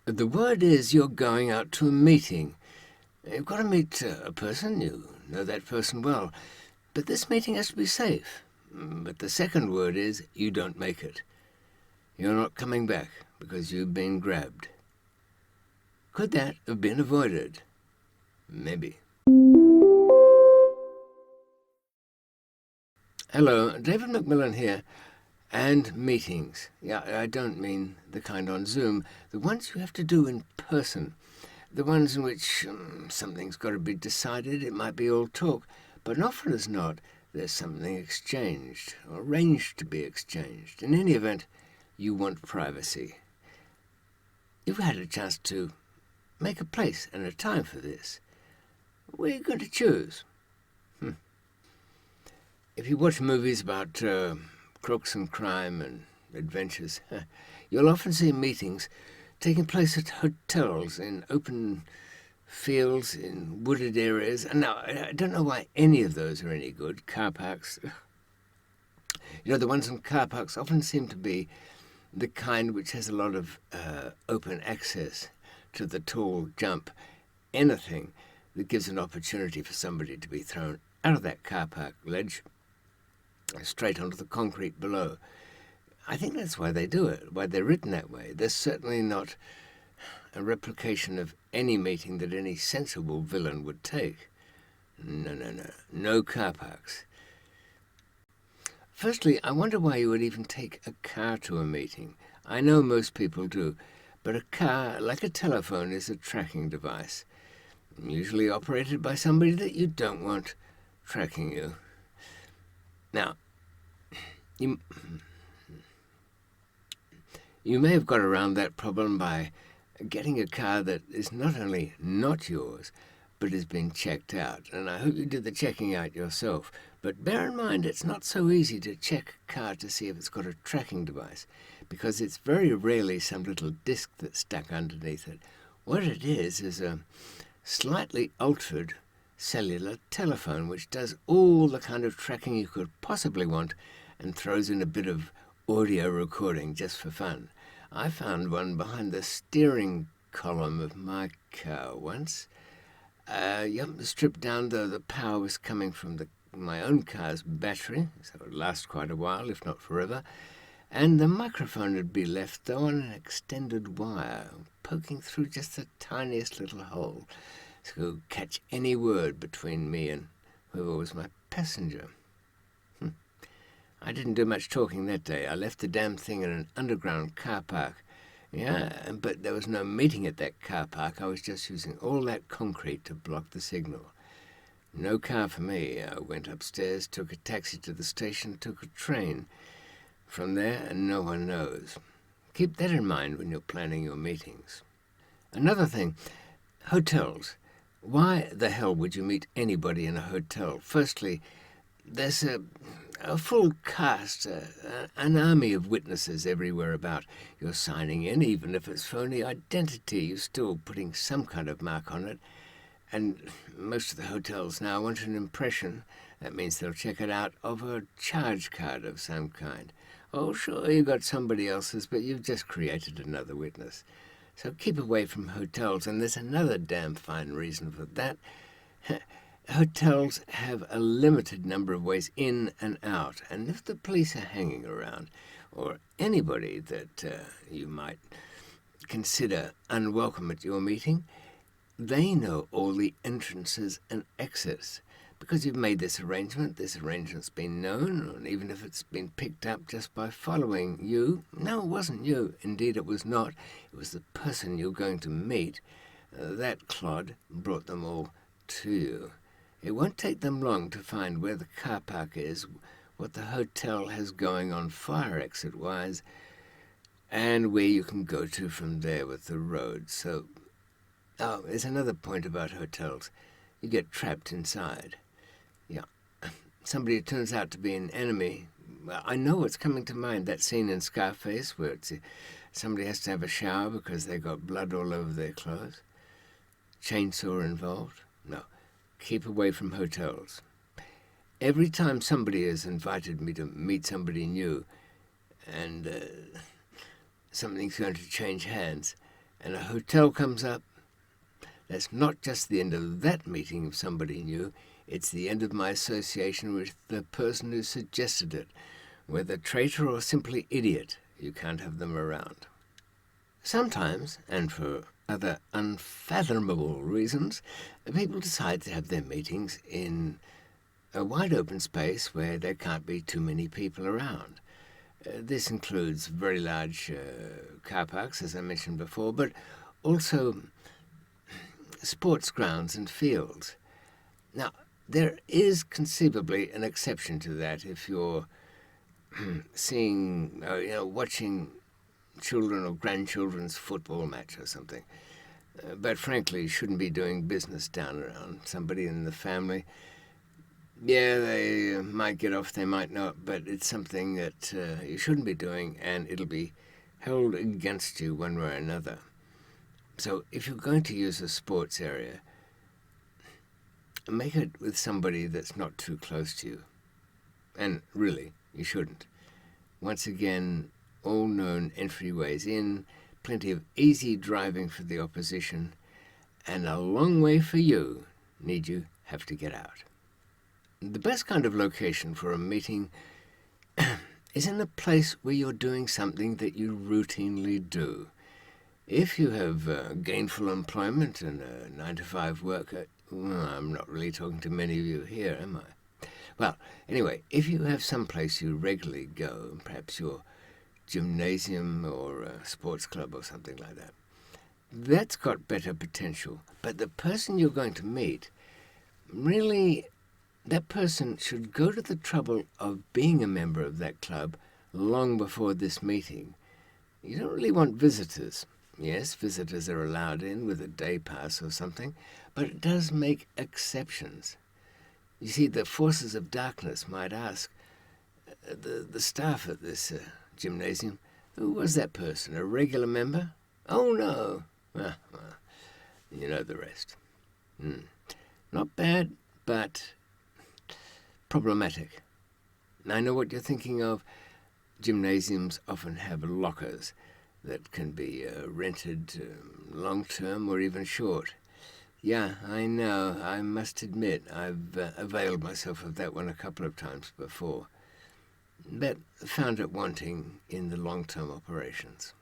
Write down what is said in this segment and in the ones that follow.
The word is you're going out to a meeting. You've got to meet a person, you know that person well, but this meeting has to be safe. But the second word is you don't make it. You're not coming back because you've been grabbed. Could that have been avoided? Maybe. Hello, David McMillan here. And meetings. Yeah, I don't mean the kind on Zoom. The ones you have to do in person. The ones in which something's got to be decided. It might be all talk, but often as not, there's something exchanged, or arranged to be exchanged. In any event, you want privacy. You've had a chance to make a place and a time for this. Where are you going to choose? If you watch movies about crooks and crime and adventures, you'll often see meetings taking place at hotels in open fields, in wooded areas. And now, I don't know why any of those are any good. Car parks. You know, the ones in car parks often seem to be the kind which has a lot of open access to the tall jump. Anything that gives an opportunity for somebody to be thrown out of that car park ledge straight onto the concrete below. I think that's why they do it, why they're written that way. They're certainly not a replication of any meeting that any sensible villain would take. No car parks. Firstly, I wonder why you would even take a car to a meeting. I know most people do, but a car, like a telephone, is a tracking device, usually operated by somebody that you don't want tracking you. Now, you may have got around that problem by getting a car that is not only not yours, but has been checked out. And I hope you did the checking out yourself. But bear in mind, it's not so easy to check a car to see if it's got a tracking device, because it's very rarely some little disc that's stuck underneath it. What it is a slightly altered cellular telephone, which does all the kind of tracking you could possibly want and throws in a bit of audio recording just for fun. I found one behind the steering column of my car once. Stripped down, though the power was coming from my own car's battery, so it would last quite a while, if not forever. And the microphone would be left, though, on an extended wire, poking through just the tiniest little hole, to catch any word between me and whoever was my passenger. I didn't do much talking that day. I left the damn thing in an underground car park. Yeah, but there was no meeting at that car park. I was just using all that concrete to block the signal. No car for me. I went upstairs, took a taxi to the station, took a train. From there, and no one knows. Keep that in mind when you're planning your meetings. Another thing, hotels. Why the hell would you meet anybody in a hotel? Firstly, there's a full cast, an army of witnesses everywhere about. You're signing in, even if it's phony identity, you're still putting some kind of mark on it. And most of the hotels now want an impression. That means they'll check it out of a charge card of some kind. Oh, sure, you got somebody else's, but you've just created another witness. So keep away from hotels, and there's another damn fine reason for that. Hotels have a limited number of ways in and out, and if the police are hanging around, or anybody that you might consider unwelcome at your meeting, they know all the entrances and exits. Because you've made this arrangement's been known, and even if it's been picked up just by following you, no, it wasn't you, indeed it was not, it was the person you're going to meet, that clod brought them all to you. It won't take them long to find where the car park is, what the hotel has going on fire exit-wise, and where you can go to from there with the road. So, there's another point about hotels. You get trapped inside. Yeah, somebody turns out to be an enemy. Well, I know what's coming to mind, that scene in Scarface where somebody has to have a shower because they got blood all over their clothes. Chainsaw involved? No. Keep away from hotels. Every time somebody has invited me to meet somebody new and something's going to change hands, and a hotel comes up, that's not just the end of that meeting of somebody new, it's the end of my association with the person who suggested it. Whether traitor or simply idiot, you can't have them around. Sometimes, and for other unfathomable reasons, people decide to have their meetings in a wide open space where there can't be too many people around. This includes very large car parks, as I mentioned before, but also sports grounds and fields. Now, there is conceivably an exception to that if you're seeing, watching children or grandchildren's football match or something. But frankly, you shouldn't be doing business down around somebody in the family. Yeah, they might get off, they might not, but it's something that you shouldn't be doing, and it'll be held against you one way or another. So if you're going to use a sports area, make it with somebody that's not too close to you. And really, you shouldn't. Once again, all known entryways in, plenty of easy driving for the opposition, and a long way for you, need you have to get out. The best kind of location for a meeting is in a place where you're doing something that you routinely do. If you have gainful employment and a 9-to-5 work, I'm not really talking to many of you here, am I? Well, anyway, if you have some place you regularly go, perhaps your gymnasium or a sports club or something like that, that's got better potential. But the person you're going to meet, really, that person should go to the trouble of being a member of that club long before this meeting. You don't really want visitors. Yes, visitors are allowed in with a day pass or something, but it does make exceptions. You see, the forces of darkness might ask the staff at this gymnasium, who was that person, a regular member? Oh, no. Well, you know the rest. Not bad, but problematic. I know what you're thinking of. Gymnasiums often have lockers that can be rented long-term or even short. Yeah, I know. I must admit, I've availed myself of that one a couple of times before, but found it wanting in the long-term operations.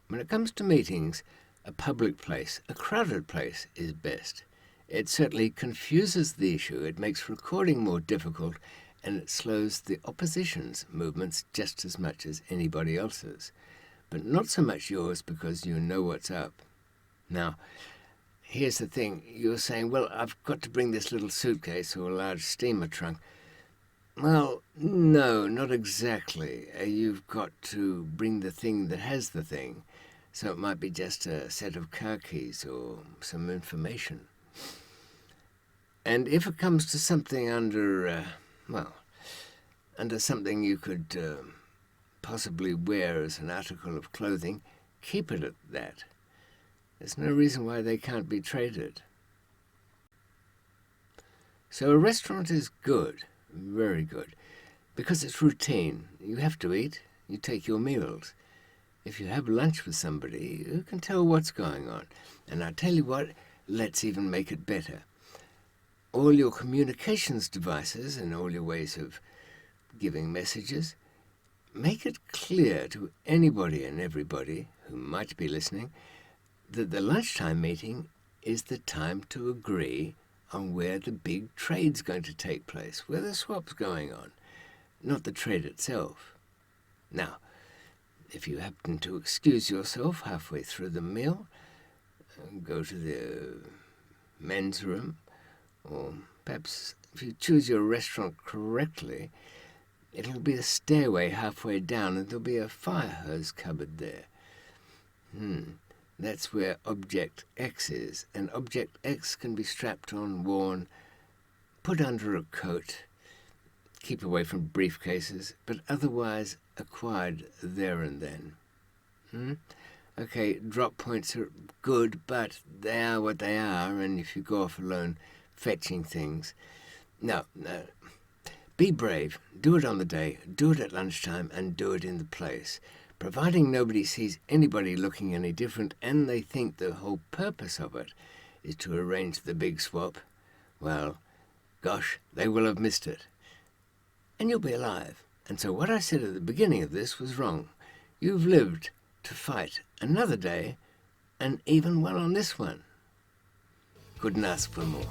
When it comes to meetings, a public place, a crowded place, is best. It certainly confuses the issue, it makes recording more difficult, and it slows the opposition's movements just as much as anybody else's, but not so much yours because you know what's up. Now, here's the thing. You're saying, well, I've got to bring this little suitcase or a large steamer trunk. Well, no, not exactly. You've got to bring the thing that has the thing, so it might be just a set of car keys or some information. And if it comes to something under something you could possibly wear as an article of clothing, keep it at that. There's no reason why they can't be traded. So a restaurant is good, very good, because it's routine. You have to eat, you take your meals. If you have lunch with somebody, you can tell what's going on. And I tell you what, let's even make it better. All your communications devices and all your ways of giving messages, make it clear to anybody and everybody who might be listening that the lunchtime meeting is the time to agree on where the big trade's going to take place, where the swap's going on, not the trade itself. Now, if you happen to excuse yourself halfway through the meal, go to the men's room, or perhaps if you choose your restaurant correctly, it'll be a stairway halfway down and there'll be a fire hose cupboard there. That's where Object X is, and Object X can be strapped on, worn, put under a coat, keep away from briefcases, but otherwise acquired there and then. Okay, drop points are good, but they are what they are, and if you go off alone fetching things, no, be brave, do it on the day, do it at lunchtime, and do it in the place. providing nobody sees anybody looking any different and they think the whole purpose of it is to arrange the big swap, well, gosh, they will have missed it. And you'll be alive. And so what I said at the beginning of this was wrong. You've lived to fight another day, and even well on this one. Couldn't ask for more.